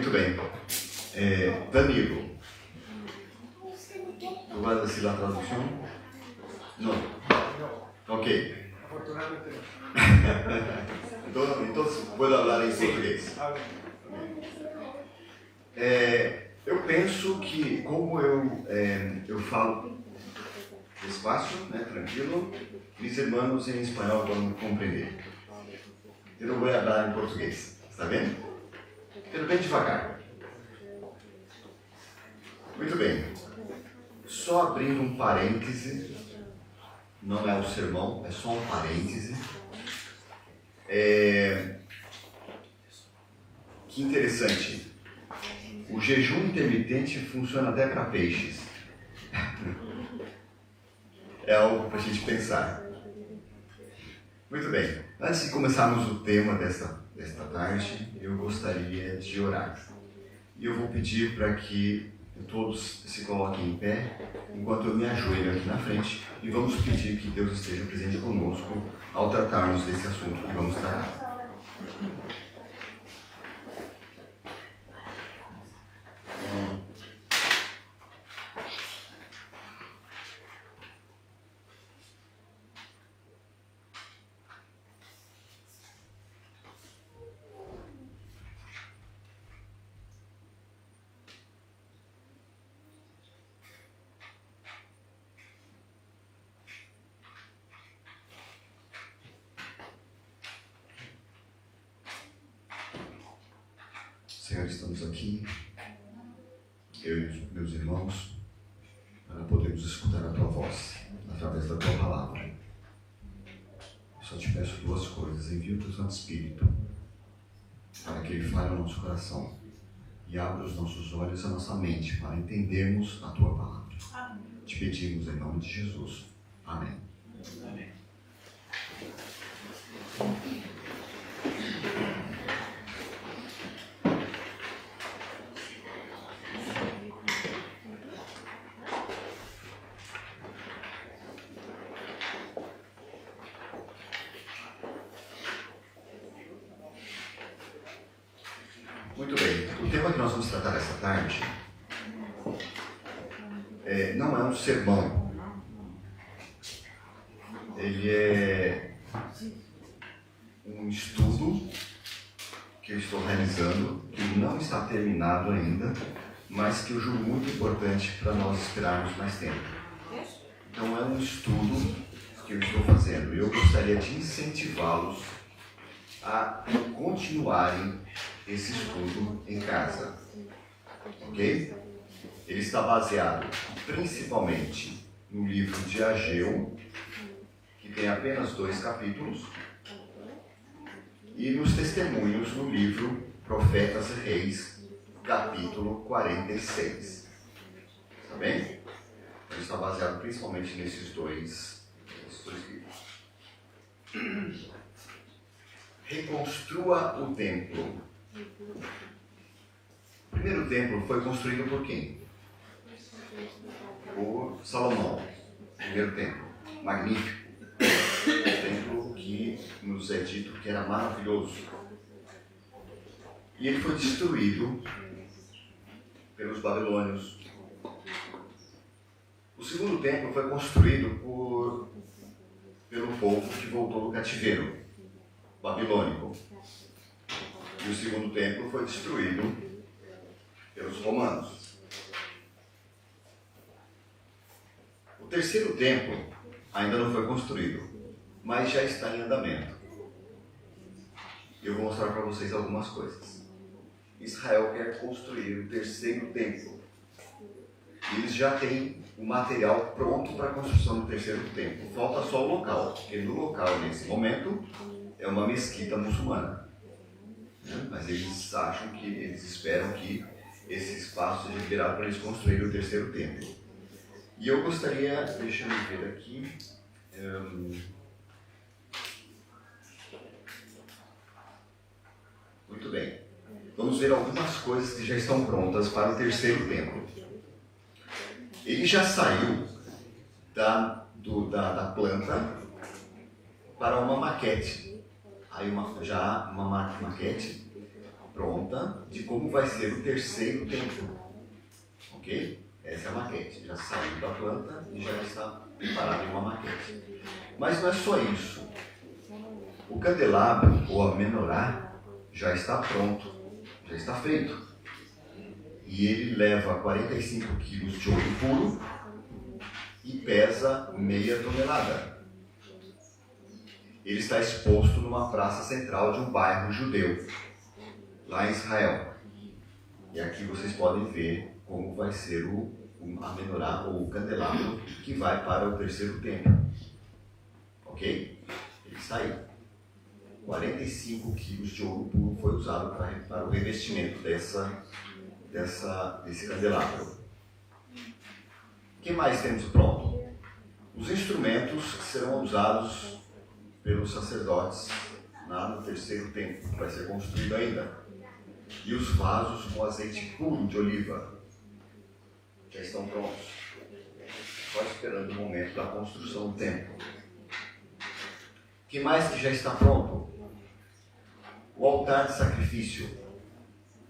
Muito bem. Danilo. ¿Tú vas a decir la traducción? No. Ok. Entonces puedo hablar em português. Eu penso que, como eu falo despacio, tranquilo, mis hermanos em espanhol vão compreender. Eu não vou falar em português, está bem? Pero bem devagar. Muito bem. Só abrindo um parêntese, não é um sermão, é só um parêntese. Que interessante. O jejum intermitente funciona até para peixes. É algo para a gente pensar. Muito bem. Antes de começarmos o tema desta tarde, eu gostaria de orar. E eu vou pedir para que todos se coloquem em pé, enquanto eu me ajoelho aqui na frente, e vamos pedir que Deus esteja presente conosco ao tratarmos desse assunto que vamos tratar. Senhor, estamos aqui, eu e os meus irmãos, para podermos escutar a Tua voz, através da Tua palavra. Eu só te peço duas coisas: envia o Teu Santo Espírito, para que Ele fale ao nosso coração e abra os nossos olhos e a nossa mente, para entendermos a Tua palavra. Amém. Te pedimos em nome de Jesus. Amém. Amém. Muito bem, o tema que nós vamos tratar esta tarde não é um sermão. Ele é um estudo que eu estou realizando, que não está terminado ainda, mas que eu julgo muito importante para nós esperarmos mais tempo. Então é um estudo que eu estou fazendo e eu gostaria de incentivá-los a continuarem esse estudo em casa, ok? Ele está baseado principalmente no livro de Ageu, que tem apenas 2 capítulos, e nos testemunhos no livro Profetas e Reis, capítulo 46. Tá bem? Ele está baseado principalmente nesses dois livros. Reconstrua o templo. O primeiro templo foi construído por quem? Por Salomão. Primeiro templo. Magnífico. Um templo que nos é dito que era maravilhoso. E ele foi destruído pelos babilônios. O segundo templo foi construído pelo povo que voltou do cativeiro babilônico. E o segundo templo foi destruído pelos romanos. O terceiro templo ainda não foi construído, mas já está em andamento. Eu vou mostrar para vocês algumas coisas. Israel quer construir o terceiro templo. Eles já têm o material pronto para a construção do terceiro templo. Falta só o local, porque no local, nesse momento, é uma mesquita muçulmana. Mas eles esperam que esse espaço seja liberado para eles construírem o terceiro templo. E eu gostaria, deixa eu ver aqui, muito bem, vamos ver algumas coisas que já estão prontas para o terceiro templo. Ele já saiu da planta para uma maquete. Aí uma maquete pronta de como vai ser o terceiro templo. Ok? Essa é a maquete. Já saiu da planta e já está preparada em uma maquete. Mas não é só isso. O candelabro ou a menorá já está pronto, já está feito. E ele leva 45 quilos de ouro puro e pesa meia tonelada. Ele está exposto numa praça central de um bairro judeu, lá em Israel. E aqui vocês podem ver como vai ser a menorá ou o candelabro que vai para o terceiro templo. Ok? Ele está aí. 45 quilos de ouro puro foi usado para o revestimento desse candelabro. O que mais temos pronto? Os instrumentos que serão usados pelos sacerdotes lá no terceiro templo, que vai ser construído ainda. E os vasos com azeite puro de oliva já estão prontos. Só esperando o momento da construção do templo. O que mais que já está pronto? O altar de sacrifício.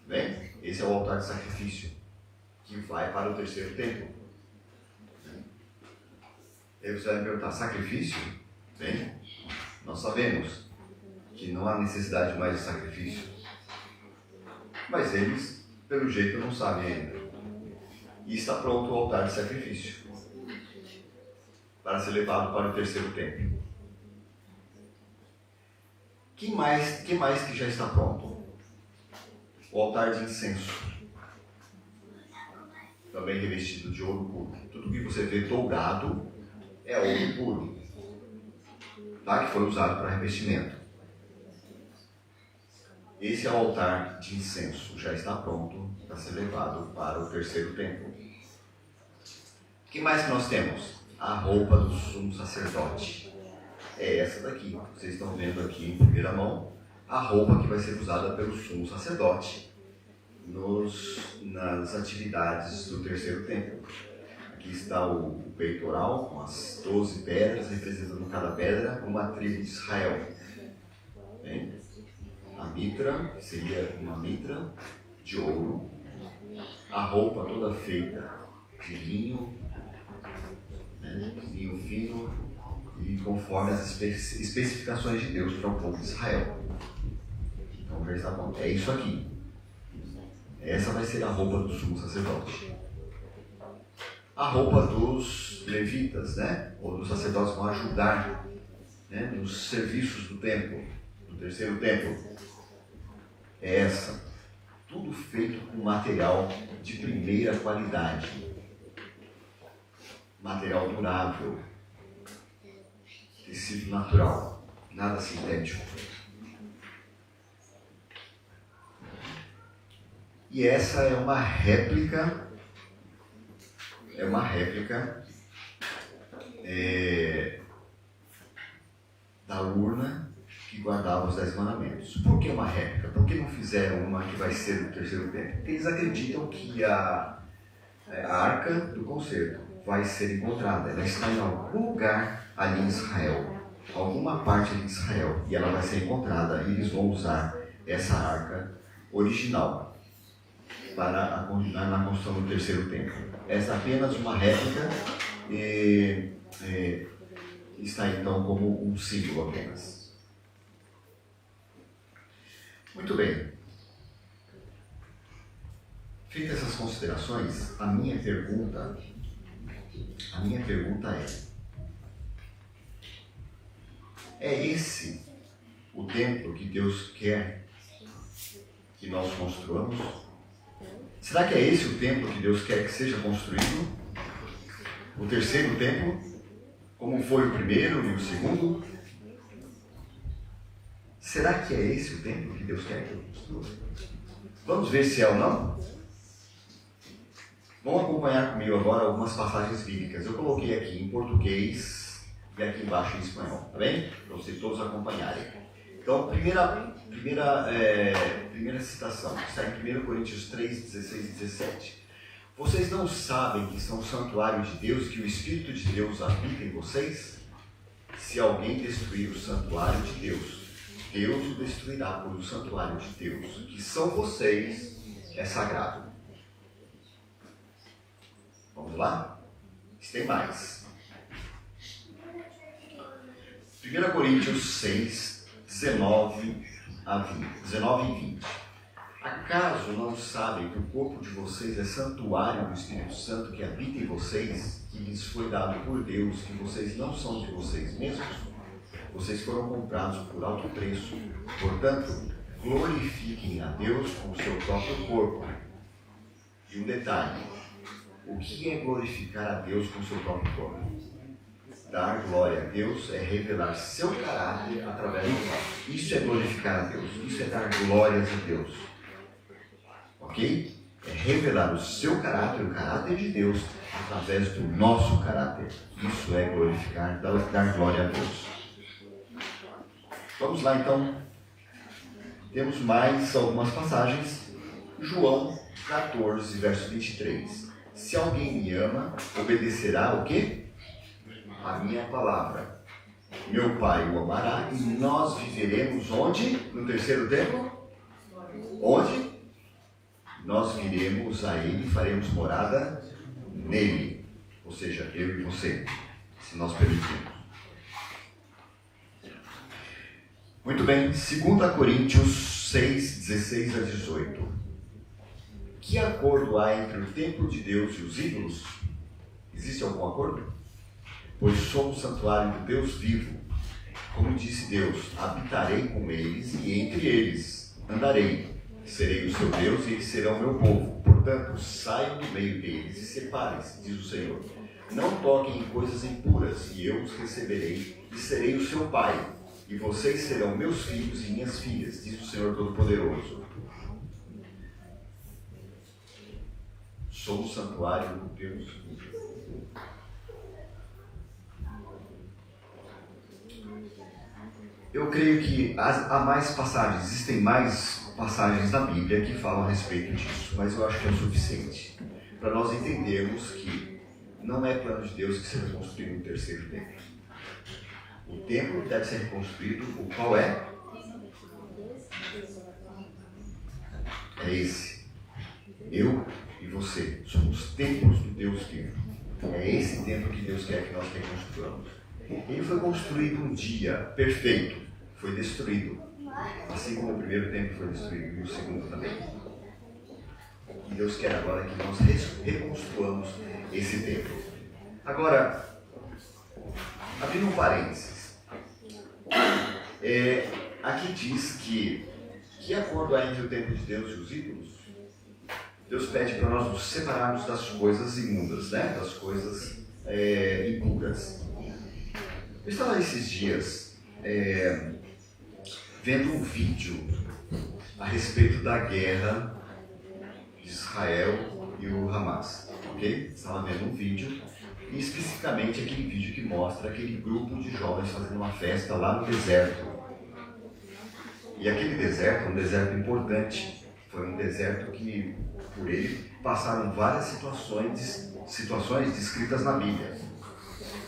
Bem? Esse é o altar de sacrifício que vai para o terceiro templo. Aí você vai me perguntar, sacrifício? Bem, nós sabemos que não há necessidade mais de sacrifício. Mas eles, pelo jeito, não sabem ainda. E está pronto o altar de sacrifício para ser levado para o terceiro templo. Que mais que já está pronto? O altar de incenso, também revestido de ouro puro. Tudo que você vê dourado é ouro puro, tá? Que foi usado para revestimento. Esse é o altar de incenso, já está pronto para ser levado para o terceiro templo. O que mais que nós temos? A roupa do sumo sacerdote. É essa daqui, vocês estão vendo aqui em primeira mão, a roupa que vai ser usada pelo sumo sacerdote nas atividades do terceiro templo. Aqui está o peitoral com as 12 pedras, representando cada pedra uma tribo de Israel. Bem, a mitra, que seria uma mitra de ouro, a roupa toda feita de linho, linho fino, e conforme as especificações de Deus para o povo de Israel. Então já está bom. É isso aqui. Essa vai ser a roupa do sumo sacerdote. A roupa dos levitas, ou dos sacerdotes vão ajudar, nos serviços do templo, do terceiro templo. É essa. Tudo feito com material de primeira qualidade. Material durável. Tecido natural, nada sintético. E essa é uma réplica da urna que guardava os 10 mandamentos. Por que uma réplica? Por que não fizeram uma que vai ser do terceiro templo? Porque eles acreditam que a arca do concerto vai ser encontrada. Ela está em algum lugar ali em Israel, alguma parte ali de Israel, e ela vai ser encontrada, e eles vão usar essa arca original para continuar na construção do terceiro templo. Essa é apenas uma réplica e está então como um símbolo apenas. Muito bem. Feitas essas considerações, a minha pergunta é esse o templo que Deus quer que nós construamos? Será que é esse o templo que Deus quer que seja construído? O terceiro templo? Como foi o primeiro e o segundo? Será que é esse o templo que Deus quer que eu construa? Vamos ver se é ou não? Vamos acompanhar comigo agora algumas passagens bíblicas. Eu coloquei aqui em português e aqui embaixo em espanhol, tá bem? Para vocês todos acompanharem. Então, primeira citação, está em 1 Coríntios 3, 16 e 17. Vocês não sabem que são o santuário de Deus, que o Espírito de Deus habita em vocês? Se alguém destruir o santuário de Deus, Deus o destruirá, pois o santuário de Deus, que são vocês, é sagrado. Vamos lá? Tem mais. 1 Coríntios 6, 19 e 20. Acaso não sabem que o corpo de vocês é santuário do Espírito Santo que habita em vocês, que lhes foi dado por Deus, que vocês não são de vocês mesmos? Vocês foram comprados por alto preço. Portanto, glorifiquem a Deus com o seu próprio corpo. E um detalhe: o que é glorificar a Deus com o seu próprio corpo? Dar glória a Deus é revelar seu caráter através do nosso. Isso é glorificar a Deus. Isso é dar glórias a Deus. Ok? É revelar o seu caráter, o caráter de Deus, através do nosso caráter. Isso é glorificar, dar glória a Deus. Vamos lá então. Temos mais algumas passagens. João 14, verso 23. Se alguém me ama, obedecerá o quê? A minha palavra. Meu Pai o amará e nós viveremos onde? No terceiro tempo? Onde? Nós viremos a Ele e faremos morada nele. Ou seja, eu e você, se nós permitirmos. Muito bem, 2 Coríntios 6, 16 a 18. Que acordo há entre o templo de Deus e os ídolos? Existe algum acordo? Pois somos santuário do Deus vivo. Como disse Deus, habitarei com eles e entre eles andarei. Serei o seu Deus e eles serão meu povo. Portanto, saiam do meio deles e separem-se, diz o Senhor. Não toquem em coisas impuras, e eu os receberei e serei o seu pai. E vocês serão meus filhos e minhas filhas, diz o Senhor Todo-Poderoso. Somos santuário do Deus vivo. Eu creio que há mais passagens, existem mais passagens na Bíblia que falam a respeito disso, mas eu acho que é o suficiente para nós entendermos que não é plano de Deus que seja construído um terceiro templo. O templo deve ser reconstruído, o qual é? É esse. Eu e você somos templos do Deus vivo. É esse templo que Deus quer que nós reconstruamos. Ele foi construído um dia perfeito, foi destruído, assim como o primeiro templo foi destruído e o segundo também. E Deus quer agora que nós reconstruamos esse templo. Agora, abrindo um parênteses, aqui diz que acordo há entre o templo de Deus e os ídolos? Deus pede para nós nos separarmos das coisas imundas, né? Das coisas impuras. Eu estava esses dias vendo um vídeo a respeito da guerra de Israel e o Hamas, ok? Estava vendo um vídeo, e especificamente aquele vídeo que mostra aquele grupo de jovens fazendo uma festa lá no deserto. E aquele deserto é um deserto importante, foi um deserto que, por ele, passaram várias situações descritas na Bíblia.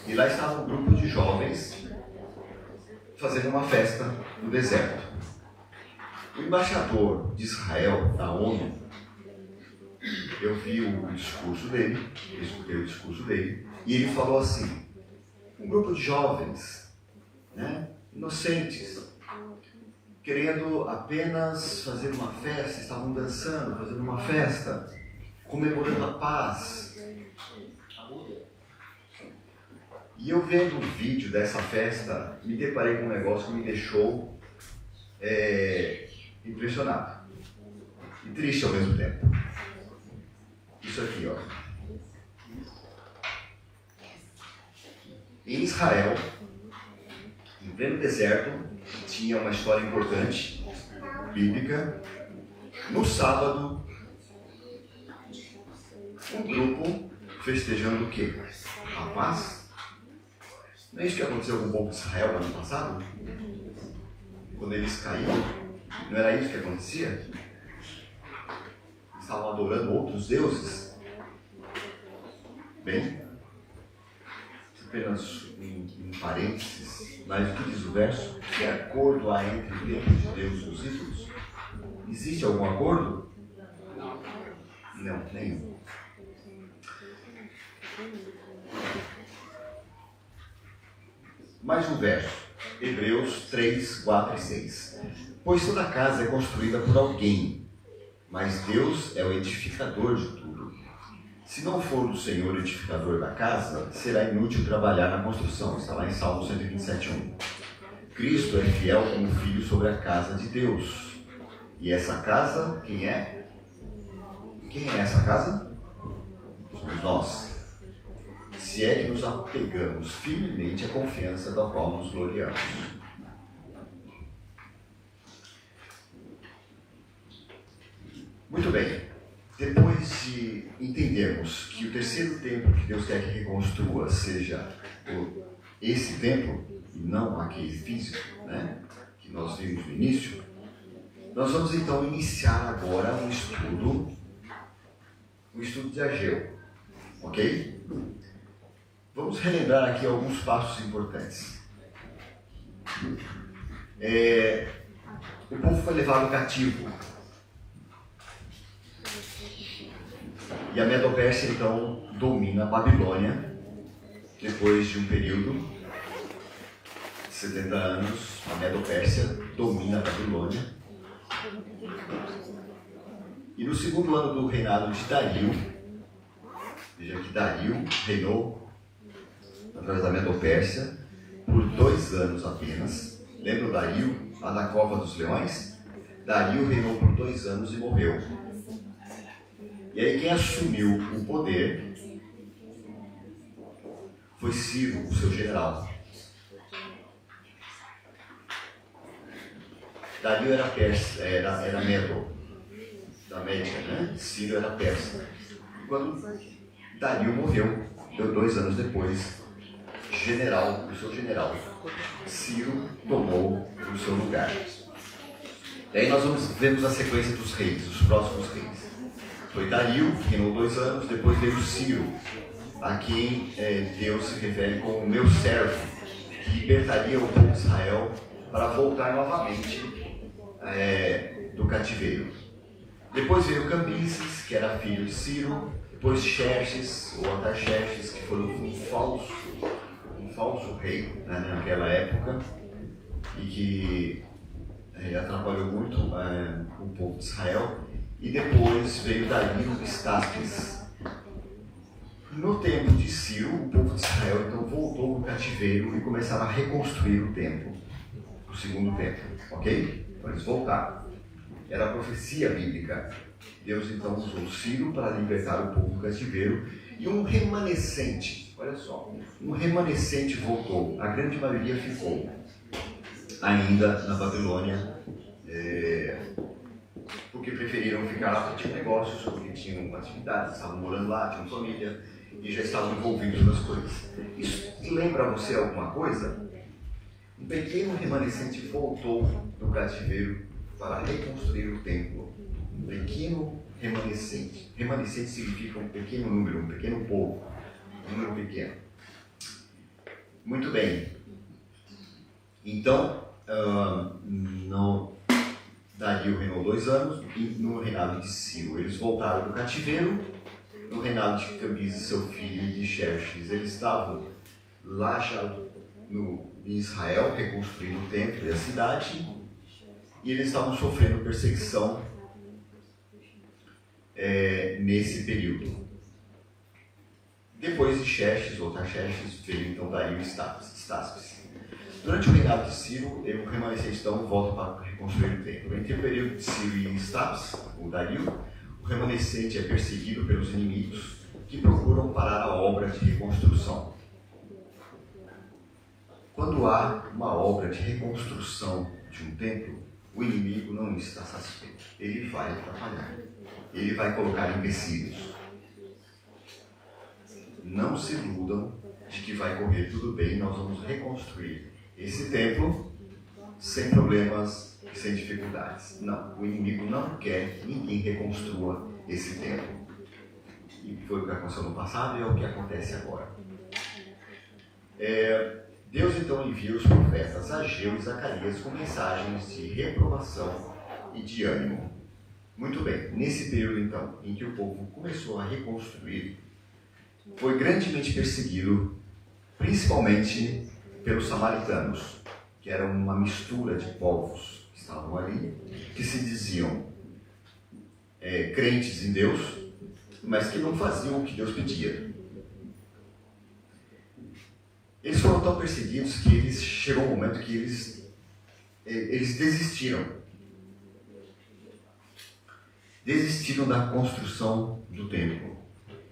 E lá estava um grupo de jovens fazendo uma festa no deserto. O embaixador de Israel, da ONU, eu vi o discurso dele, eu escutei o discurso dele, e ele falou assim: um grupo de jovens, né, inocentes, querendo apenas fazer uma festa, estavam dançando, fazendo uma festa, comemorando a paz. E eu vendo um vídeo dessa festa, me deparei com um negócio que me deixou impressionado e triste ao mesmo tempo. Isso aqui, ó. Em Israel, em pleno deserto, tinha uma história importante, bíblica. No sábado, um grupo festejando o quê? A paz. Não é isso que aconteceu com o povo de Israel no ano passado? Quando eles caíram, não era isso que acontecia? Estavam adorando outros deuses? Bem, você apenas um parênteses, mas o que diz o verso? Que acordo há entre o templo de Deus e os ídolos? Existe algum acordo? Não, nenhum. Mais um verso, Hebreus 3, 4 e 6. Pois toda casa é construída por alguém, mas Deus é o edificador de tudo. Se não for o Senhor o edificador da casa, será inútil trabalhar na construção. Está lá em Salmo 127, 1. Cristo é fiel como filho sobre a casa de Deus. E essa casa, quem é? Quem é essa casa? Somos nós. Se é que nos apegamos firmemente à confiança da qual nos gloriamos. Muito bem. Depois de entendermos que o terceiro templo que Deus quer que reconstrua seja esse templo, e não aquele físico, né, que nós vimos no início, nós vamos então iniciar agora um estudo de Ageu, ok? Vamos relembrar aqui alguns passos importantes. O povo foi levado cativo. E a Medo-Pérsia então domina a Babilônia. Depois de um período de 70 anos, a Medo-Pérsia domina a Babilônia. E no segundo ano do reinado de Dario, veja que Dario reinou através da Medo-Pérsia por 2 anos apenas. Lembra Dario, lá da Cova dos Leões? Dario reinou por 2 anos e morreu. E aí quem assumiu o poder foi Ciro, o seu general. Dario era persa, era Medo, da Média, né? Ciro era persa. Quando Dario morreu, deu 2 anos depois, o seu general, Ciro, tomou o seu lugar. E aí nós vemos a sequência dos reis, os próximos reis. Foi Dario, que reinou 2 anos, depois veio Ciro, a quem Deus se refere como o meu servo, que libertaria o povo de Israel para voltar novamente do cativeiro. Depois veio Cambises, que era filho de Ciro, depois Xerxes, ou Artaxerxes, que foi um falso rei, né, naquela época, e que atrapalhou muito o povo de Israel. E depois veio Dario Estaspes. No tempo de Ciro, o povo de Israel então voltou do cativeiro e começaram a reconstruir o templo, o segundo templo, ok? Então eles voltaram. Era a profecia bíblica. Deus então usou Ciro para libertar o povo do cativeiro e um remanescente, olha só, um remanescente voltou. A grande maioria ficou ainda na Babilônia, porque preferiram ficar lá porque tinham negócios, porque tinham atividades, estavam morando lá, tinham família e já estavam envolvidos nas coisas. Isso lembra você alguma coisa? Um pequeno remanescente voltou do cativeiro para reconstruir o templo. Um pequeno remanescente. Remanescente significa um pequeno número, um pequeno povo. Um número pequeno. Muito bem. Então, Dario reinou 2 anos e no reinado de Ciro eles voltaram do cativeiro. No reinado de Cambises, seu filho, e de Xerxes, eles estavam lá já em Israel, reconstruindo o templo e a cidade, e eles estavam sofrendo perseguição nesse período. Depois de Xerxes, ou Artaxerxes, veio então Dario Estaspes. Durante o reinado de Ciro, o remanescente então volta para reconstruir o templo. Entre o período de Ciro e Estaspes, o Dario, o remanescente é perseguido pelos inimigos que procuram parar a obra de reconstrução. Quando há uma obra de reconstrução de um templo, o inimigo não está satisfeito. Ele vai atrapalhar. Ele vai colocar empecilhos. Não se iludam de que vai correr tudo bem, nós vamos reconstruir esse templo sem problemas e sem dificuldades. Não, o inimigo não quer que ninguém reconstrua esse templo. E foi o que aconteceu no passado e é o que acontece agora. Deus então envia os profetas Ageu e Zacarias com mensagens de reprovação e de ânimo. Muito bem, nesse período então, em que o povo começou a reconstruir, foi grandemente perseguido, principalmente pelos samaritanos, que eram uma mistura de povos que estavam ali, que se diziam crentes em Deus, mas que não faziam o que Deus pedia. Eles foram tão perseguidos que chegou um momento que eles desistiram. Desistiram da construção do templo.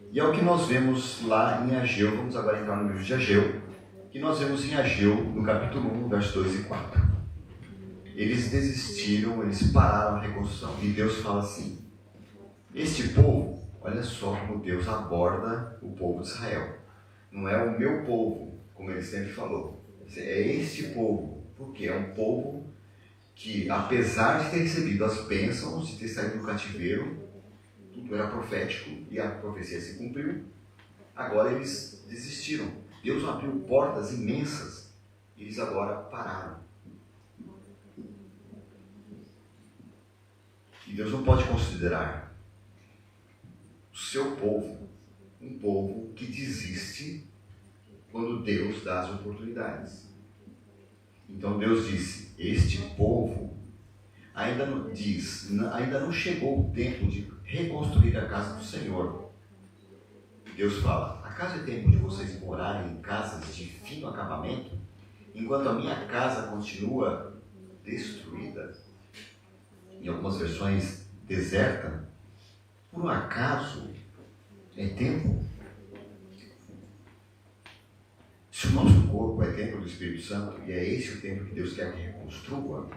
E é o que nós vemos lá em Ageu. Vamos agora entrar no livro de Ageu, que nós vemos em Ageu, no capítulo 1, versos 2 e 4. Eles desistiram, eles pararam a reconstrução. E Deus fala assim: este povo, olha só como Deus aborda o povo de Israel. Não é o meu povo, como ele sempre falou. É este povo, porque é um povo que, apesar de ter recebido as bênçãos, de ter saído do cativeiro, tudo era profético e a profecia se cumpriu, agora eles desistiram. Deus abriu portas imensas e eles agora pararam. E Deus não pode considerar o seu povo um povo que desiste quando Deus dá as oportunidades. Então Deus disse: este povo ainda não chegou o tempo de reconstruir a casa do Senhor. Deus fala: acaso é tempo de vocês morarem em casas de fino acabamento, enquanto a minha casa continua destruída? Em algumas versões, deserta. Por um acaso é tempo? Se o nosso corpo é templo do Espírito Santo, e é esse o templo que Deus quer que reconstrua,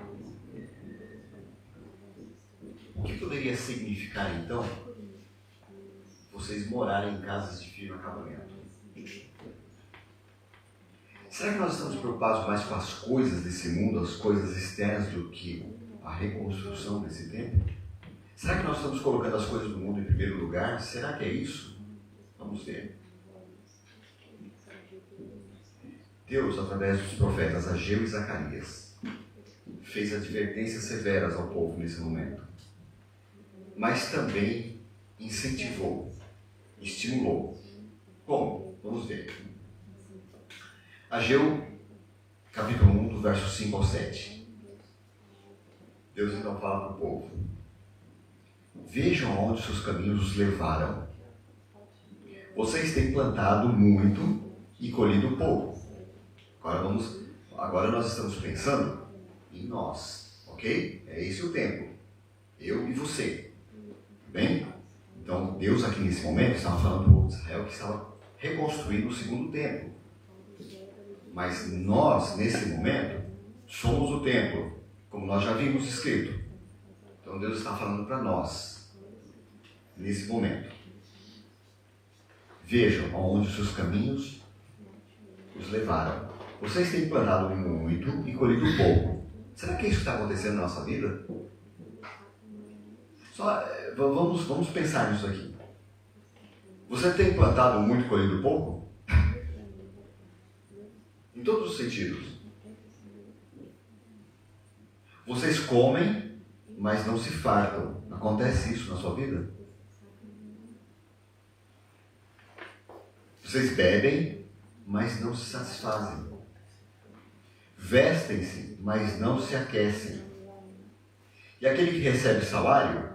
o que poderia significar então vocês morarem em casas de fino acabamento? Será que nós estamos preocupados mais com as coisas desse mundo, as coisas externas, do que a reconstrução desse templo? Será que nós estamos colocando as coisas do mundo em primeiro lugar? Será que é isso? Vamos ver. Deus, através dos profetas Ageu e Zacarias, fez advertências severas ao povo nesse momento, mas também incentivou, estimulou. Como? Vamos ver. Ageu, capítulo 1, do verso 5 ao 7. Deus então fala para o povo: vejam aonde seus caminhos os levaram. Vocês têm plantado muito e colhido pouco. Agora nós estamos pensando em nós, ok? É esse o tempo. Eu e você. Bem? Então Deus aqui nesse momento estava falando para o povo de Israel que estava reconstruindo o segundo templo. Mas nós, nesse momento, somos o templo, como nós já vimos escrito. Então Deus está falando para nós, nesse momento. Vejam aonde os seus caminhos os levaram. Vocês têm plantado muito e colhido pouco. Será que é isso que está acontecendo na nossa vida? Vamos pensar nisso aqui. Você tem plantado muito e colhido pouco? Em todos os sentidos. Vocês comem, mas não se fartam. Acontece isso na sua vida? Vocês bebem, mas não se satisfazem. Vestem-se, mas não se aquecem. E aquele que recebe salário,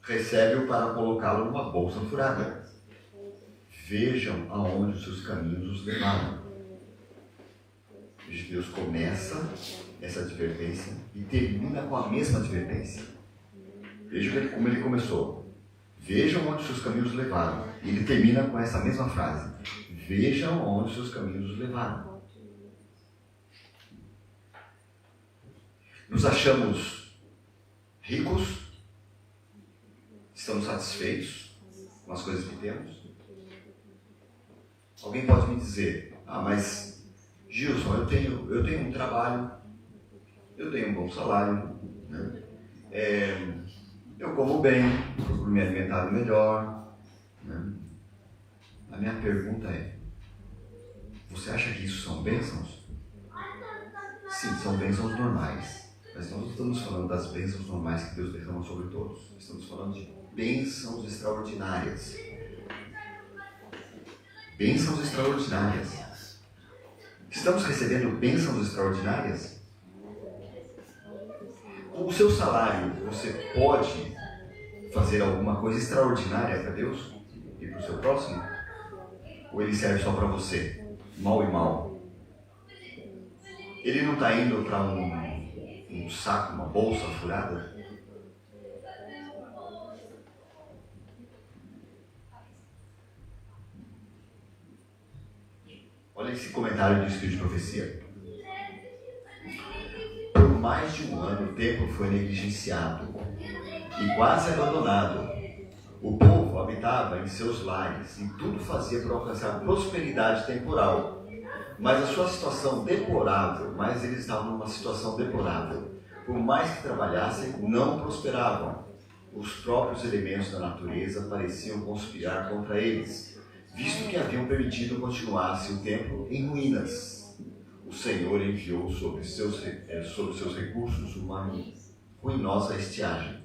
recebe-o para colocá-lo numa bolsa furada. Vejam aonde os seus caminhos os levaram. Deus começa essa advertência e termina com a mesma advertência. Vejam como ele começou. Vejam onde os seus caminhos os levaram. E ele termina com essa mesma frase. Vejam onde os seus caminhos os levaram. Nos achamos ricos? Estamos satisfeitos com as coisas que temos? Alguém pode me dizer: mas Gilson, eu tenho um trabalho, eu tenho um bom salário, né? Eu como bem, procuro me alimentar melhor, né? A minha pergunta é: Você acha que isso são bênçãos? Sim, são bênçãos normais. Mas nós não estamos falando das bênçãos normais que Deus derrama sobre todos. Estamos falando de bênçãos extraordinárias. Bênçãos extraordinárias. Estamos recebendo bênçãos extraordinárias? Com o seu salário, você pode fazer alguma coisa extraordinária para Deus e para o seu próximo? Ou ele serve só para você? Mal e mal. Ele não está indo para um saco, uma bolsa furada? Olha esse comentário do Espírito de Profecia. Por mais de um ano o templo foi negligenciado e quase abandonado. O povo habitava em seus lares e tudo fazia para alcançar prosperidade temporal. Mas a sua situação deplorável, mas eles estavam numa situação deplorável. Por mais que trabalhassem, não prosperavam. Os próprios elementos da natureza pareciam conspirar contra eles, visto que haviam permitido continuasse o templo em ruínas. O Senhor enviou sobre seus recursos uma ruinosa estiagem.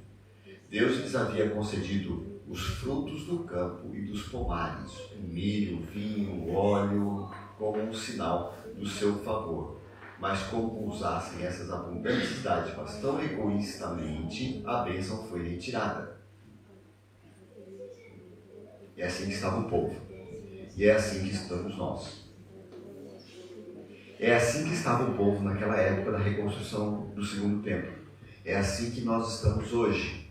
Deus lhes havia concedido os frutos do campo e dos pomares, o milho, o vinho, o óleo, como um sinal do seu favor. Mas como usassem essas abundantes dádivas tão egoístamente, a bênção foi retirada. É assim que estava o povo. E é assim que estamos nós. É assim que estava o povo naquela época da reconstrução do segundo templo. É assim que nós estamos hoje.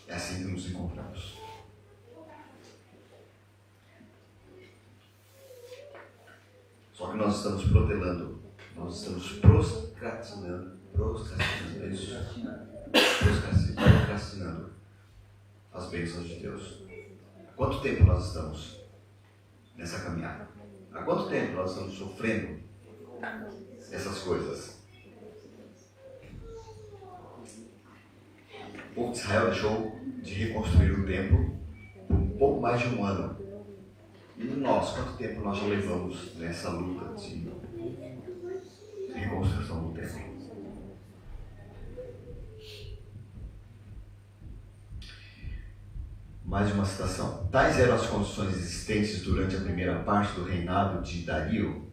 É assim que nos encontramos. Só que nós estamos protelando, nós estamos procrastinando as bênçãos de Deus. Há quanto tempo nós estamos nessa caminhada? Há quanto tempo nós estamos sofrendo essas coisas? O povo de Israel deixou de reconstruir o templo por um pouco mais de um ano. E nós, quanto tempo nós já levamos nessa luta de reconstrução do templo? Mais uma citação. Tais eram as condições existentes durante a primeira parte do reinado de Dario.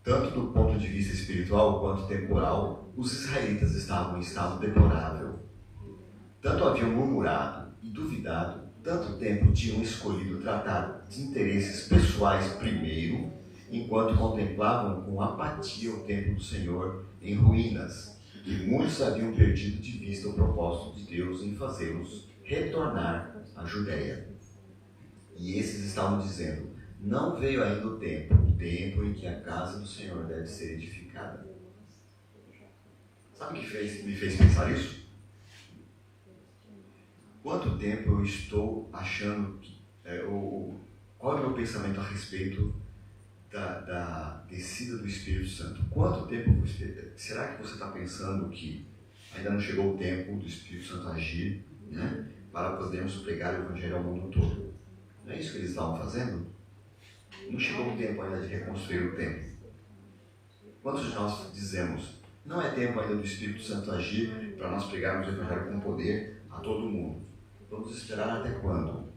Tanto do ponto de vista espiritual quanto temporal, os israelitas estavam em estado deplorável. Tanto haviam murmurado e duvidado, tanto tempo tinham escolhido tratar de interesses pessoais primeiro, enquanto contemplavam com apatia o templo do Senhor em ruínas, e muitos haviam perdido de vista o propósito de Deus em fazê-los retornar à Judéia. E esses estavam dizendo: não veio ainda o tempo em que a casa do Senhor deve ser edificada. Sabe o que me fez pensar isso? Quanto tempo eu estou achando qual é o meu pensamento a respeito da descida do Espírito Santo? Quanto tempo será que você está pensando que ainda não chegou o tempo do Espírito Santo agir, né, para podermos pregar o Evangelho ao mundo todo? Não é isso que eles estavam fazendo? Não chegou o tempo ainda de reconstruir o templo. Quantos de nós dizemos: não é tempo ainda do Espírito Santo agir para nós pregarmos o Evangelho com poder a todo mundo? Vamos esperar até quando?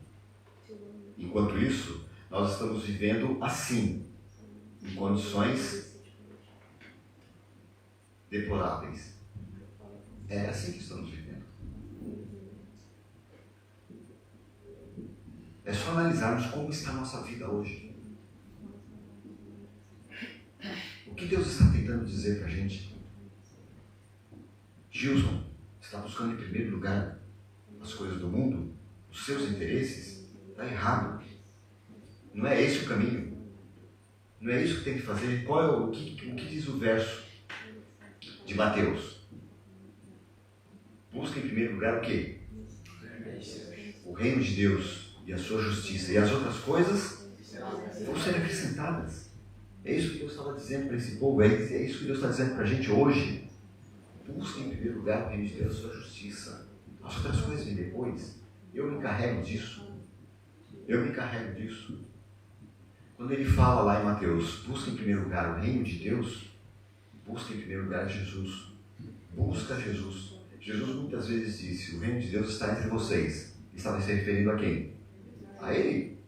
Enquanto isso, nós estamos vivendo assim, em condições deploráveis. É assim que estamos vivendo. É só analisarmos como está a nossa vida hoje. O que Deus está tentando dizer para a gente? Gilson, você está buscando em primeiro lugar as coisas do mundo, os seus interesses? Está errado. Não é esse o caminho. Não é isso que tem que fazer. O que diz o verso de Mateus? Busca em primeiro lugar o quê? O reino de Deus e a sua justiça. E as outras coisas vão ser acrescentadas. É isso que Deus estava dizendo para esse povo. É isso que Deus está dizendo para a gente hoje. Busca em primeiro lugar o reino de Deus e a sua justiça. As outras coisas vêm depois. Eu me encarrego disso. Quando ele fala lá em Mateus, busca em primeiro lugar o reino de Deus, busca em primeiro lugar Jesus. Busca Jesus. Jesus muitas vezes disse, o reino de Deus está entre vocês. Estava se referindo a quem? A Ele.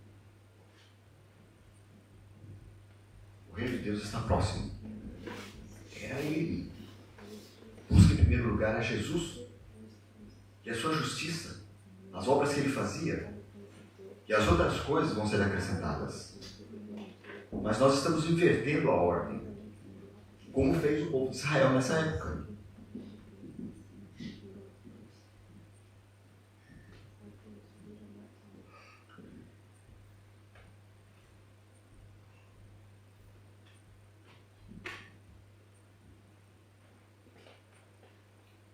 O reino de Deus está próximo. Era Ele. Busca em primeiro lugar a Jesus e a sua justiça, as obras que Ele fazia, e as outras coisas vão ser acrescentadas. Mas nós estamos invertendo a ordem, como fez o povo de Israel nessa época.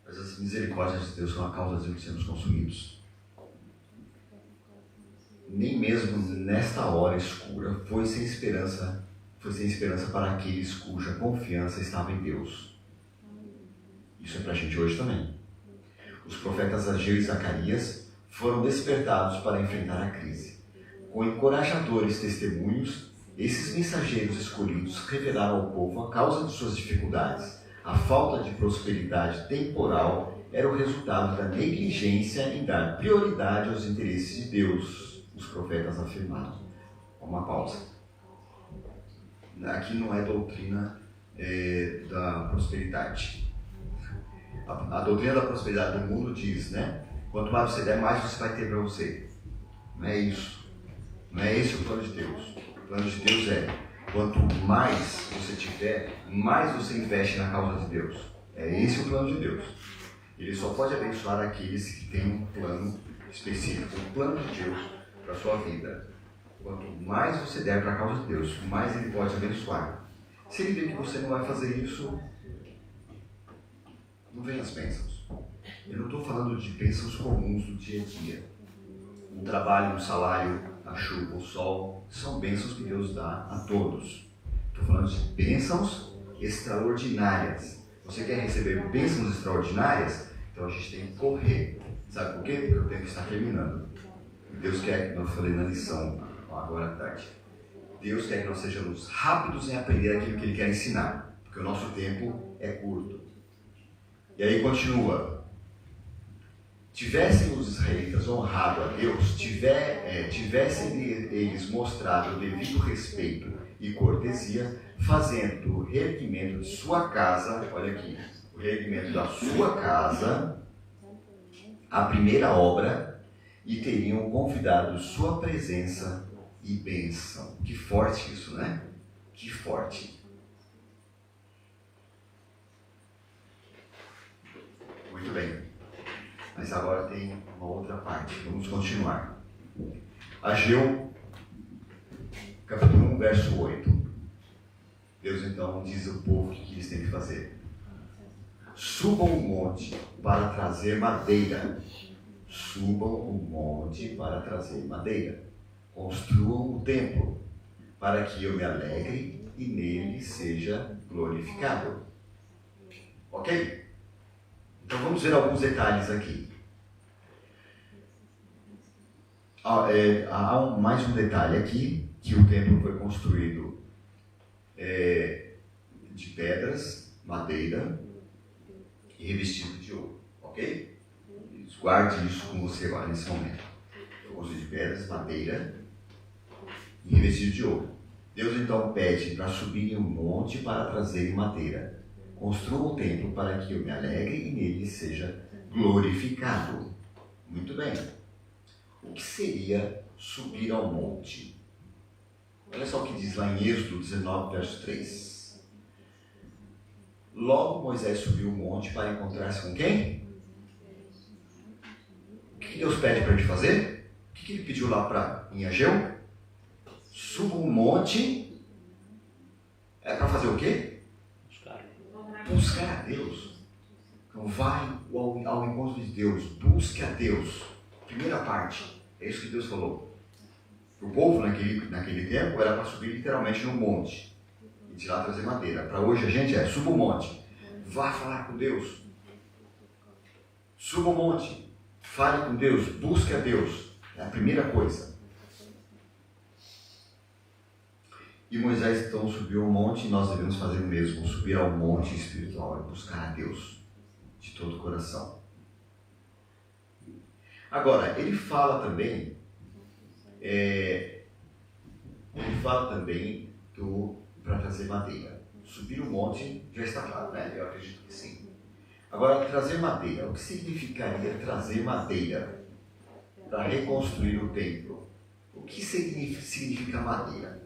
Mas as misericórdias de Deus são a causa de sermos consumidos. Nem mesmo nesta hora escura foi sem esperança para aqueles cuja confiança estava em Deus. Isso é para a gente hoje também. Os profetas Ageu e Zacarias foram despertados para enfrentar a crise. Com encorajadores testemunhos, esses mensageiros escolhidos revelaram ao povo a causa de suas dificuldades. A falta de prosperidade temporal era o resultado da negligência em dar prioridade aos interesses de Deus. Os profetas afirmaram. Uma pausa. Aqui não é doutrina da prosperidade. A doutrina da prosperidade do mundo diz, né? Quanto mais você der, mais você vai ter para você. Não é isso. Não é esse o plano de Deus. O plano de Deus é, quanto mais você tiver, mais você investe na causa de Deus. É esse o plano de Deus. Ele só pode abençoar aqueles que têm um plano específico, um plano de Deus para a sua vida. Quanto mais você der para a causa de Deus, mais Ele pode abençoar. Se Ele vê que você não vai fazer isso, não vem as bênçãos. Eu não estou falando de bênçãos comuns do dia a dia. Um trabalho, um salário, a chuva, o sol, são bênçãos que Deus dá a todos. Estou falando de bênçãos extraordinárias. Você quer receber bênçãos extraordinárias? Então a gente tem que correr. Sabe por quê? Porque o tempo está terminando. Deus quer que nós falei na lição agora à tarde. Deus quer que nós sejamos rápidos em aprender aquilo que Ele quer ensinar, porque o nosso tempo é curto. E aí continua. Tivessem os israelitas honrado a Deus, tivessem eles mostrado o devido respeito e cortesia, fazendo o reerguimento de sua casa, olha aqui, o reerguimento da sua casa, a primeira obra, e teriam convidado sua presença e bênção. Que forte isso, né? Que forte. Muito bem. Mas agora tem uma outra parte. Vamos continuar. Ageu, capítulo 1, verso 8. Deus então diz ao povo o que eles têm que fazer. Subam o monte para trazer madeira. Subam o monte para trazer madeira. Construam o templo, para que eu me alegre e nele seja glorificado. Ok? Então vamos ver alguns detalhes aqui. Há mais um detalhe aqui, que o templo foi construído de pedras, madeira e revestido de ouro. Ok? Guarde isso com você agora nesse momento. Foi construído de pedras, madeira e revestido de ouro. Deus então pede para subirem um monte para trazerem madeira. Construa o templo para que eu me alegre e nele seja glorificado. Muito bem. O que seria subir ao monte? Olha só o que diz lá em Êxodo 19, verso 3. Logo Moisés subiu o monte para encontrar-se com quem? O que Deus pede para a gente fazer? O que ele pediu lá em Ageu? Suba um monte. É para fazer o quê? Buscar a Deus. Então vai ao encontro de Deus. Busque a Deus. Primeira parte. É isso que Deus falou. O povo naquele tempo era para subir literalmente no monte. E de lá trazer madeira. Para hoje a gente suba o monte. Vá falar com Deus. Suba o monte. Fale com Deus. Busque a Deus. É a primeira coisa. E Moisés então subiu ao monte, e nós devemos fazer o mesmo, subir ao monte espiritual e buscar a Deus de todo o coração. Agora, ele fala também para trazer madeira. Subir o monte já está claro, né? Eu acredito que sim. Agora, trazer madeira. O que significaria trazer madeira para reconstruir o templo? O que significa madeira?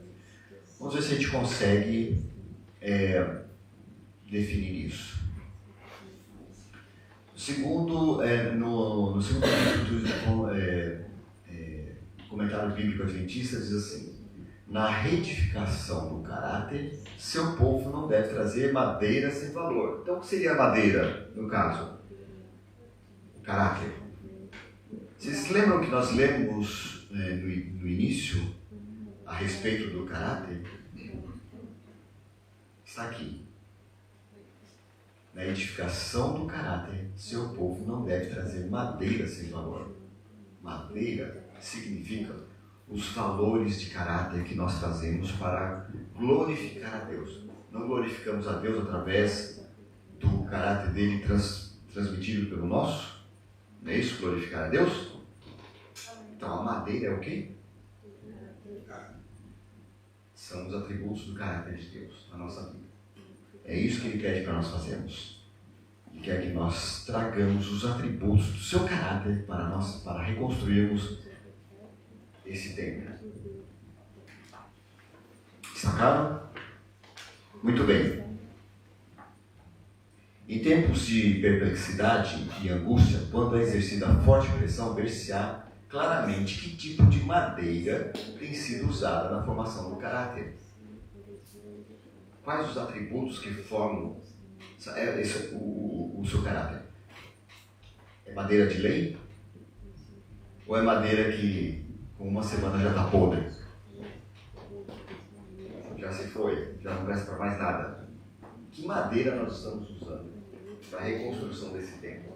Vamos ver se a gente consegue definir isso. No segundo comentário bíblico adventista diz assim: na retificação do caráter, seu povo não deve trazer madeira sem valor. Então, o que seria a madeira, no caso? O caráter. Vocês se lembram que nós lemos no início a respeito do caráter? Está aqui. Na edificação do caráter, seu povo não deve trazer madeira sem valor. Madeira significa os valores de caráter que nós trazemos para glorificar a Deus. Não glorificamos a Deus através do caráter dele transmitido pelo nosso? Não é isso? Glorificar a Deus? Então a madeira é o quê? São os atributos do caráter de Deus na nossa vida. É isso que Ele pede para nós fazermos. Ele quer que nós tragamos os atributos do seu caráter para reconstruirmos esse templo. Está claro? Muito bem. Em tempos de perplexidade e angústia, quando é exercida forte pressão, ver-se-á claramente que tipo de madeira tem sido usada na formação do caráter. Quais os atributos que formam o seu caráter? É madeira de lei? Ou é madeira que com uma semana já está podre? Já se foi, já não presta para mais nada. Que madeira nós estamos usando para a reconstrução desse templo?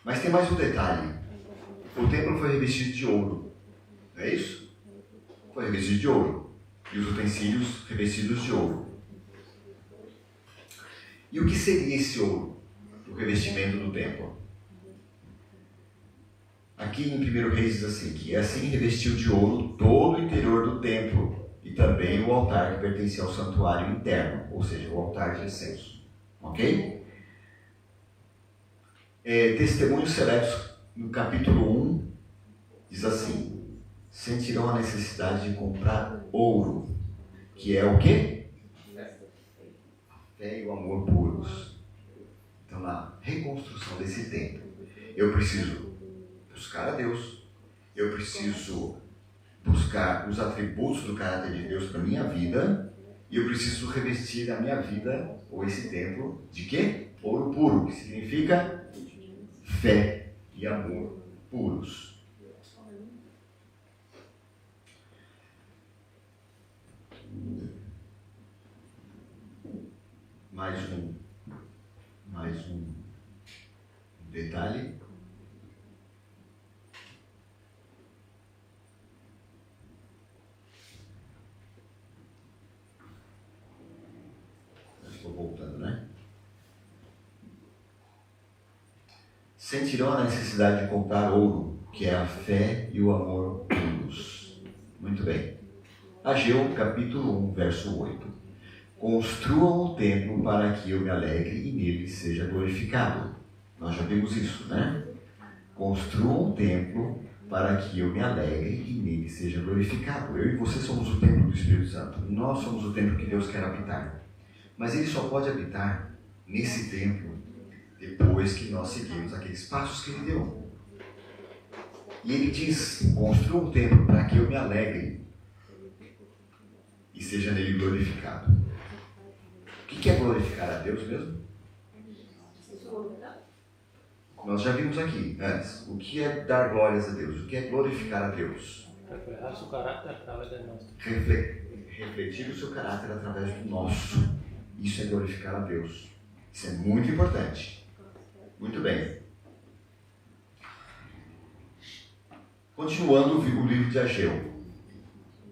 Mas tem mais um detalhe. O templo foi revestido de ouro. Não é isso? Foi revestido de ouro. E os utensílios revestidos de ouro. E o que seria esse ouro? O revestimento do templo. Aqui em 1 Reis diz assim, que assim revestiu de ouro todo o interior do templo e também o altar que pertencia ao santuário interno, ou seja, o altar de incenso. Ok? Testemunhos Seletos, no capítulo 1, diz assim: sentirão a necessidade de comprar ouro, que é o quê? A fé e o amor puros. Então, na reconstrução desse templo, eu preciso buscar a Deus, eu preciso buscar os atributos do caráter de Deus para a minha vida, e eu preciso revestir a minha vida, ou esse templo, de quê? Ouro puro, que significa fé e amor puros. Mais um detalhe. Estou voltando, né? Sentirão a necessidade de comprar ouro, que é a fé e o amor puros. Muito bem. Ageu, capítulo 1, verso 8. Construam o templo para que eu me alegre e nele seja glorificado. Nós já vimos isso, né? Construam o templo para que eu me alegre e nele seja glorificado. Eu e você somos o templo do Espírito Santo. Nós somos o templo que Deus quer habitar. Mas Ele só pode habitar nesse templo depois que nós seguimos aqueles passos que Ele deu. E Ele diz: construa um templo para que eu me alegre e seja nele glorificado. O que é glorificar a Deus mesmo? Nós já vimos aqui antes. O que é dar glórias a Deus? O que é glorificar a Deus? Refletir seu caráter através do nosso. Refletir o seu caráter através do nosso. Isso é glorificar a Deus. Isso é muito importante. Muito bem. Continuando o livro de Ageu,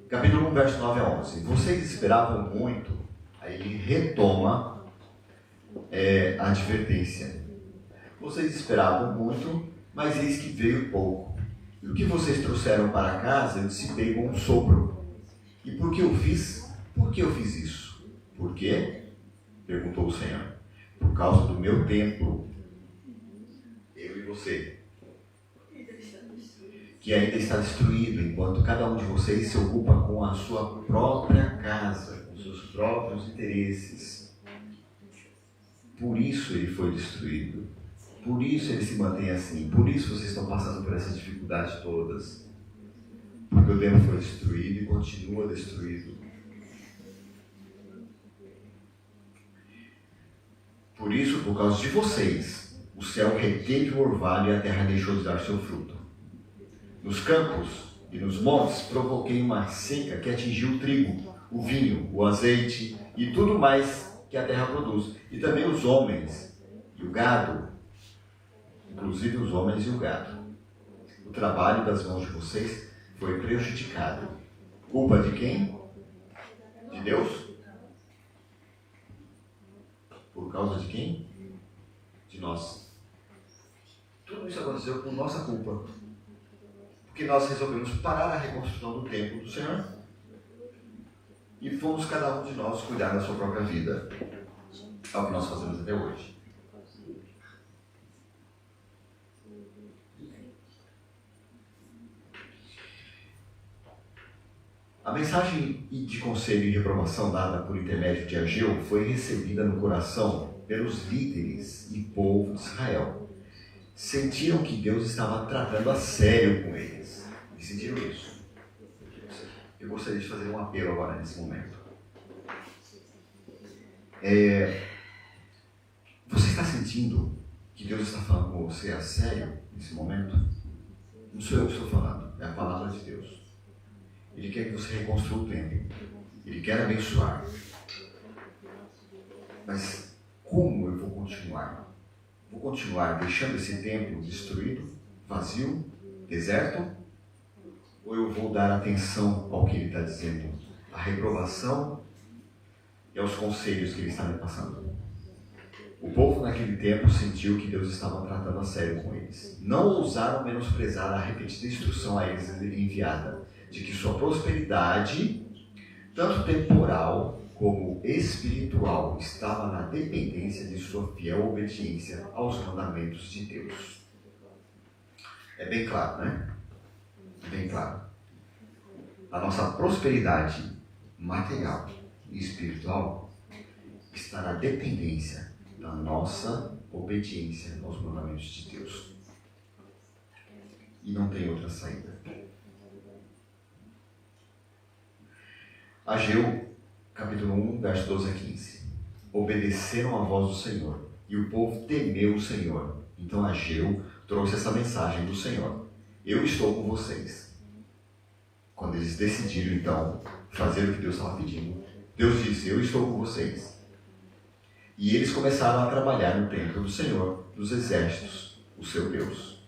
capítulo 1, verso 9 a 11. Vocês esperavam muito, aí ele retoma a advertência. Vocês esperavam muito, mas eis que veio pouco. E o que vocês trouxeram para casa, eu dissipei com um sopro. E por que eu fiz? Por que eu fiz isso? Por quê? Perguntou o Senhor. Por causa do meu templo, eu e você, que ainda está destruído, enquanto cada um de vocês se ocupa com a sua própria casa, com seus próprios interesses. Por isso ele foi destruído. Por isso ele se mantém assim. Por isso vocês estão passando por essas dificuldades todas. Porque o templo foi destruído e continua destruído. Por isso, por causa de vocês, o céu reteve o orvalho e a terra deixou de dar seu fruto. Nos campos e nos montes provoquei uma seca que atingiu o trigo, o vinho, o azeite e tudo mais que a terra produz. E também os homens e o gado, inclusive os homens e o gado. O trabalho das mãos de vocês foi prejudicado. Culpa de quem? De Deus? Por causa de quem? De nós. Tudo isso aconteceu por nossa culpa. Porque nós resolvemos parar a reconstrução do templo do Senhor e fomos cada um de nós cuidar da sua própria vida. É o que nós fazemos até hoje. A mensagem de conselho e reprovação dada por intermédio de Ageu foi recebida no coração pelos líderes e povo de Israel. Sentiram que Deus estava tratando a sério com eles. E sentiram isso. Eu gostaria de fazer um apelo agora nesse momento. Você está sentindo que Deus está falando com você a sério nesse momento? Não sou eu que estou falando, é a palavra de Deus. Ele quer que você reconstrua o templo. Ele quer abençoar. Mas como eu vou continuar? Vou continuar deixando esse templo destruído, vazio, deserto? Ou eu vou dar atenção ao que ele está dizendo? À reprovação e aos conselhos que ele está me passando. O povo naquele tempo sentiu que Deus estava tratando a sério com eles. Não ousaram menosprezar a repetida instrução a eles enviada, de que sua prosperidade, tanto temporal como espiritual, estava na dependência de sua fiel obediência aos mandamentos de Deus. É bem claro, né? É bem claro. A nossa prosperidade material e espiritual está na dependência da nossa obediência aos mandamentos de Deus. E não tem outra saída. Ageu, capítulo 1, verso 12 a 15. Obedeceram à voz do Senhor, e o povo temeu o Senhor. Então Ageu trouxe essa mensagem do Senhor: eu estou com vocês. Quando eles decidiram, então, fazer o que Deus estava pedindo, Deus disse: eu estou com vocês. E eles começaram a trabalhar no templo do Senhor dos Exércitos, o seu Deus.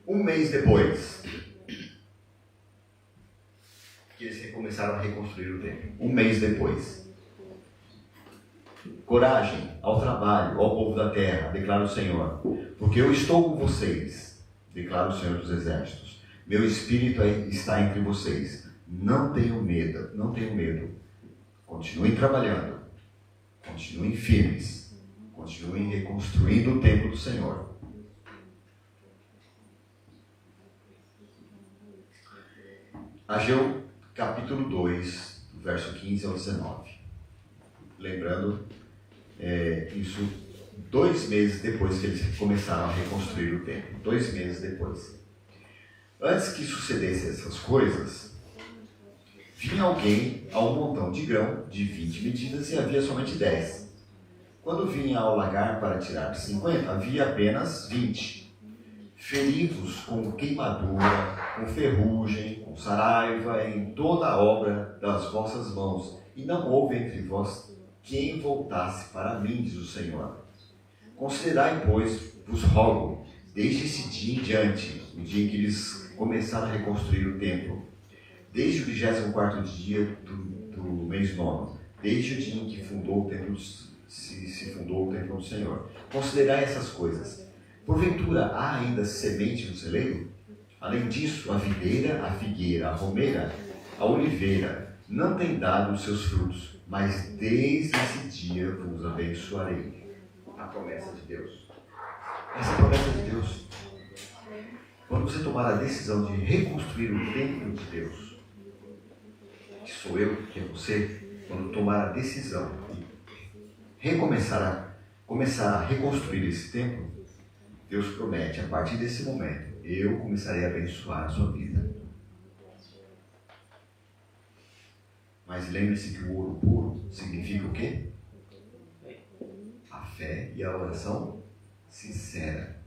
Um mês depois que eles começaram a reconstruir o templo. Um mês depois. Coragem ao trabalho, ao povo da terra, declara o Senhor, porque eu estou com vocês, declara o Senhor dos Exércitos. Meu espírito está entre vocês. Não tenham medo, não tenham medo. Continuem trabalhando, continuem firmes, continuem reconstruindo o templo do Senhor. Ageu, capítulo 2, verso 15 ao 19. Lembrando, isso 2 meses depois que eles começaram a reconstruir o templo. 2 meses depois. Antes que sucedessem essas coisas, vinha alguém a um montão de grão de 20 medidas e havia somente 10. Quando vinha ao lagar para tirar 50, havia apenas 20. Feri-vos com queimadura, com ferrugem, com saraiva, em toda a obra das vossas mãos, e não houve entre vós quem voltasse para mim, diz o Senhor. Considerai, pois, vos rogo, Desde esse dia em diante, o dia em que eles começaram a reconstruir o templo, desde o 24º dia do mês nono, desde o dia em que fundou o templo, se fundou o templo do Senhor. Considerai essas coisas. Porventura, há ainda semente no celeiro? Além disso, a videira, a figueira, a romeira, a oliveira, não têm dado os seus frutos, mas desde esse dia vos abençoarei. A promessa de Deus. Essa é a promessa de Deus. Quando você tomar a decisão de reconstruir o templo de Deus, que sou eu, que é você, quando tomar a decisão de começar a reconstruir esse templo, Deus promete, a partir desse momento, eu começarei a abençoar a sua vida. Mas lembre-se que o ouro puro significa o quê? A fé e a oração sincera.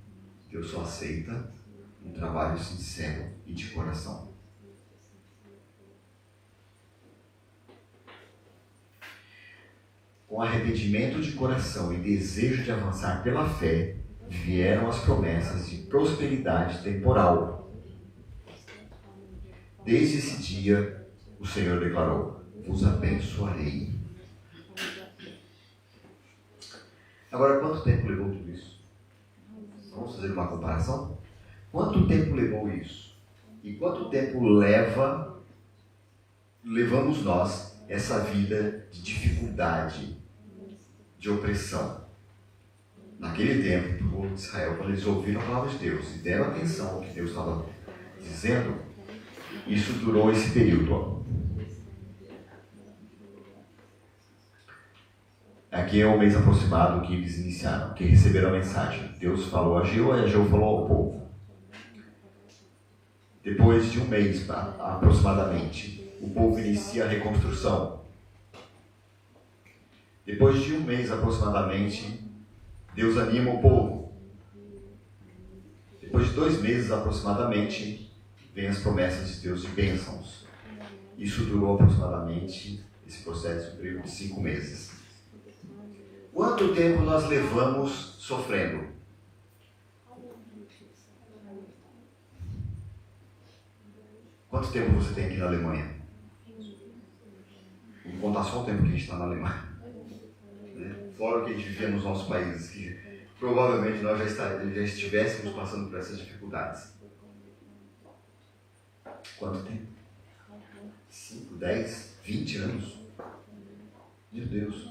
Deus só aceita um trabalho sincero e de coração. Com arrependimento de coração e desejo de avançar pela fé, vieram as promessas de prosperidade temporal. Desde esse dia, o Senhor declarou: vos abençoarei. Agora, quanto tempo levou tudo isso? Vamos fazer uma comparação? Quanto tempo levou isso? E quanto tempo levamos nós essa vida de dificuldade, de opressão? Naquele tempo, o povo de Israel, quando eles ouviram a palavra de Deus e deram atenção ao que Deus estava dizendo, isso durou esse período. Aqui é o mês aproximado que eles iniciaram, que receberam a mensagem. Deus falou a Ageu e Ageu falou ao povo. Depois de um mês aproximadamente, o povo inicia a reconstrução. Depois de um mês aproximadamente, Deus anima o povo. Depois de 2 meses aproximadamente, vem as promessas de Deus de bênçãos. Isso durou aproximadamente, esse processo, um período de 5 meses. Quanto tempo nós levamos sofrendo? Quanto tempo você tem aqui na Alemanha? Vou contar só o tempo que a gente está na Alemanha. Fora o que a gente vivia nos nossos países, que provavelmente nós já estivéssemos passando por essas dificuldades. Quanto tempo? 5, 10, 20 anos? Meu Deus.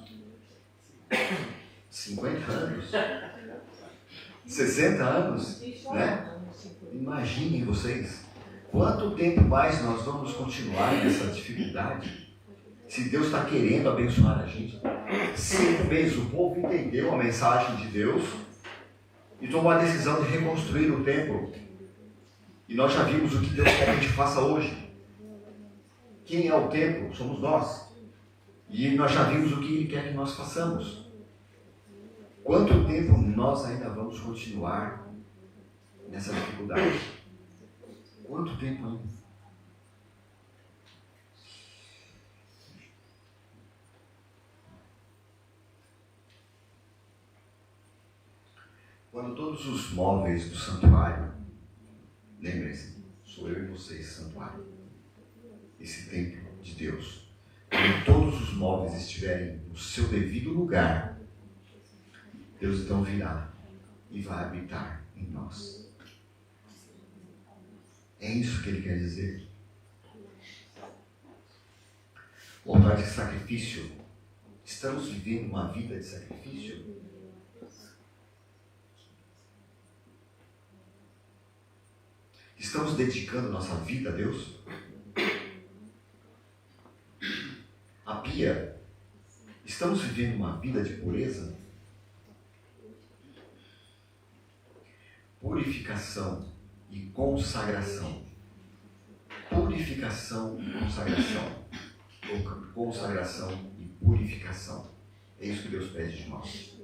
50 anos? 60 anos? Né? Imaginem vocês. Quanto tempo mais nós vamos continuar nessa dificuldade? Se Deus está querendo abençoar a gente. 5 meses o povo entendeu a mensagem de Deus e tomou a decisão de reconstruir o templo. E nós já vimos o que Deus quer que a gente faça hoje. Quem é o templo? Somos nós. E nós já vimos o que Ele quer que nós façamos. Quanto tempo nós ainda vamos continuar nessa dificuldade? Quanto tempo ainda? Quando todos os móveis do santuário, lembrem-se, sou eu e vocês, santuário, esse templo de Deus, quando todos os móveis estiverem no seu devido lugar, Deus então virá e vai habitar em nós. É isso que Ele quer dizer. O altar de sacrifício, estamos vivendo uma vida de sacrifício? Estamos dedicando nossa vida a Deus? A pia, estamos vivendo uma vida de pureza? Purificação e consagração. Purificação e consagração. Ou consagração e purificação. É isso que Deus pede de nós.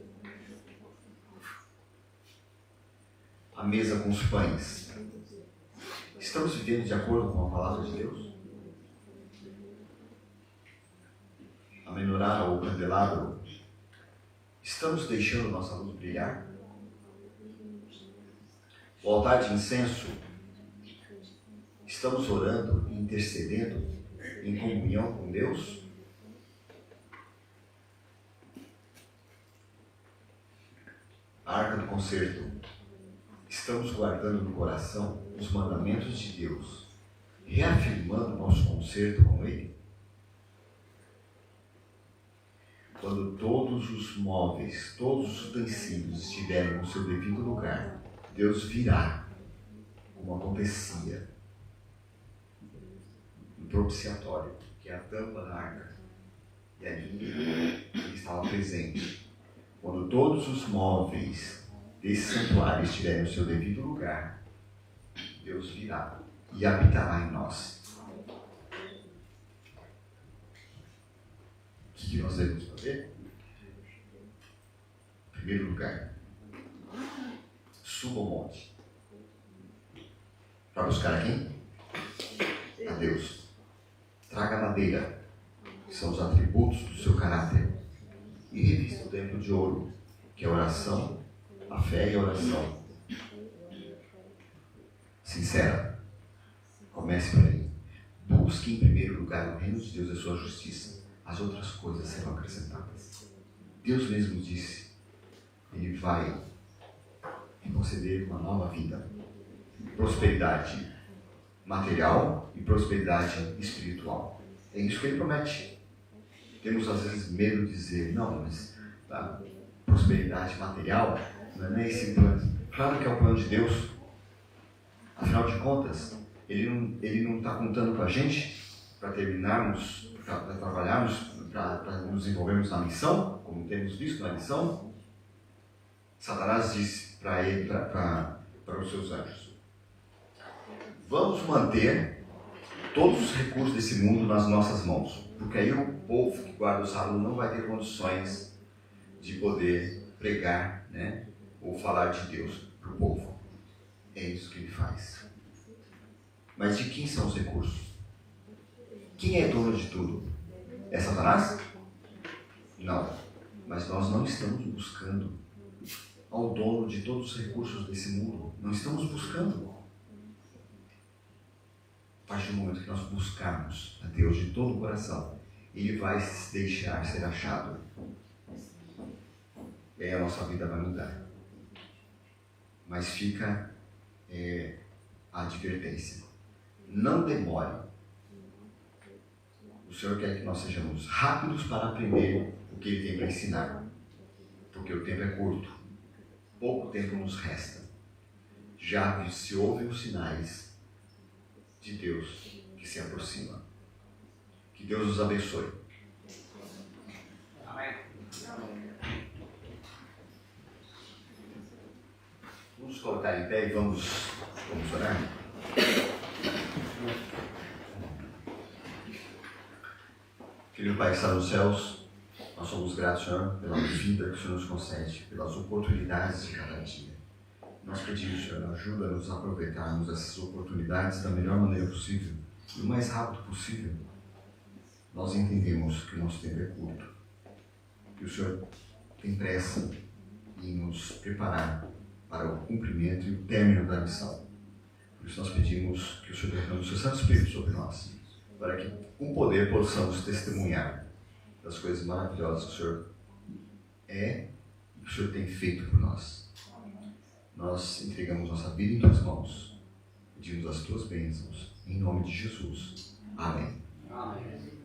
A mesa com os pães. Estamos vivendo de acordo com a palavra de Deus? A menorá ou o candelabro, estamos deixando nossa luz brilhar? O altar de incenso, estamos orando e intercedendo em comunhão com Deus? A arca do concerto, estamos guardando no coração os mandamentos de Deus, reafirmando nosso concerto com Ele? Quando todos os móveis, todos os utensílios estiverem no seu devido lugar, Deus virá, como acontecia no propiciatório, que é a tampa da arca, e ali ele estava presente. Quando todos os móveis desse santuário estiverem no seu devido lugar, Deus virá e habitará em nós. O que nós devemos fazer? Em primeiro lugar, suba o monte. Para buscar a quem? A Deus. Traga a madeira, que são os atributos do seu caráter, e revista o templo de ouro, que é a oração, a fé e a oração. Sincera. Comece por aí. Busque em primeiro lugar o reino de Deus e a sua justiça. As outras coisas serão acrescentadas. Deus mesmo disse, Ele vai lhe conceder uma nova vida. Prosperidade material e prosperidade espiritual. É isso que Ele promete. Temos às vezes medo de dizer, não, mas a prosperidade material não é esse plano. Claro que é o plano de Deus. Afinal de contas, Ele não está contando com a gente para terminarmos, para trabalharmos, para nos envolvermos na missão, como temos visto na lição. Satanás disse para ele, para os seus anjos: vamos manter todos os recursos desse mundo nas nossas mãos, porque aí o povo que guarda o sábado não vai ter condições de poder pregar, né, ou falar de Deus para o povo. É isso que ele faz. Mas de quem são os recursos? Quem é dono de tudo? É Satanás? Não. Mas nós não estamos buscando ao dono de todos os recursos desse mundo. Não estamos buscando. A partir do momento que nós buscarmos a Deus de todo o coração, Ele vai se deixar ser achado. E aí a nossa vida vai mudar. Mas fica a advertência. Não demore. O Senhor quer que nós sejamos rápidos para aprender o que Ele tem para ensinar. Porque o tempo é curto. Pouco tempo nos resta. Já se ouvem os sinais de Deus que se aproxima. Que Deus os abençoe. Amém. Vamos colocar em pé e vamos orar. Querido Pai que está nos céus, nós somos gratos, Senhor, pela vida que o Senhor nos concede, pelas oportunidades de cada dia. Nós pedimos, Senhor, ajuda-nos a aproveitarmos essas oportunidades da melhor maneira possível e o mais rápido possível. Nós entendemos que o nosso tempo é curto, que o Senhor tem pressa em nos preparar para o cumprimento e o término da missão. Por isso nós pedimos que o Senhor derrame o seu Santo Espírito sobre nós, para que com poder possamos testemunhar das coisas maravilhosas que o Senhor é e que o Senhor tem feito por nós. Nós entregamos nossa vida em Tuas mãos, pedimos as Tuas bênçãos, em nome de Jesus. Amém. Amém.